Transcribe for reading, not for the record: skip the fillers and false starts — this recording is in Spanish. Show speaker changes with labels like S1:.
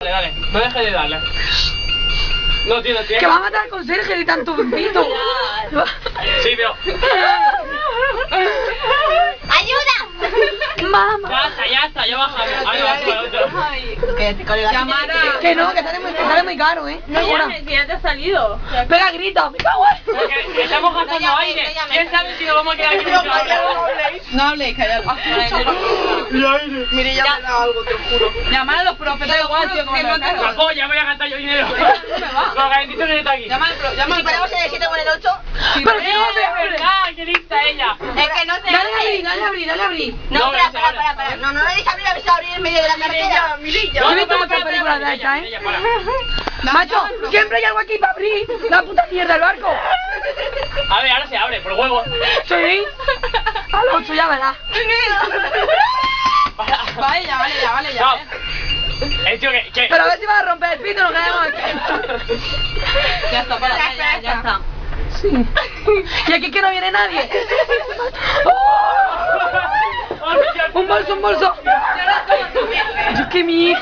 S1: Dale, no dejes de darle. No, tío, no tiene.
S2: Que va a matar al conserje de tanto pito.
S1: Sí, pero.
S3: ¡Ayuda!
S2: Mamá.
S1: Ya está, ya bajamos. Ahí va, otro.
S2: Que no, que sale muy caro,
S4: No,
S2: ahora.
S4: ya te ha salido.
S2: Pega grita, me cago en.
S1: Que estamos gastando aire. ¿Quién sabe si nos vamos a quedar aquí mucho
S4: No habléis, callad.
S3: Mire, ya me da algo, te juro.
S4: Llamar a los profes, da igual, tío, que no
S1: La polla, voy a gastar yo dinero. Lo calentito no está aquí.
S4: Llama al
S3: Si ponemos el 7 con el 8.
S2: Pero que no se
S1: Es
S2: abre.
S1: verdad, qué lista ella.
S3: Es que no se
S2: Dale a abrir, dale a abrir, dale a abrir.
S3: No,
S1: No,
S3: para. No le deis abrir, habéis abrir en medio de la carretera.
S2: Yo he visto muchas películas de esta, Macho, siempre hay algo aquí para abrir la puta mierda del barco.
S1: A ver, ahora se abre, por huevo.
S2: Sí. Al 8 ya verás.
S4: Vale, ya.
S1: No. El tío que.
S2: Pero a ver si vas a romper el pito, nos quedamos aquí.
S4: Ya está, para, ya está.
S2: Sí. Y aquí que no viene nadie. Un bolso. Yo que mi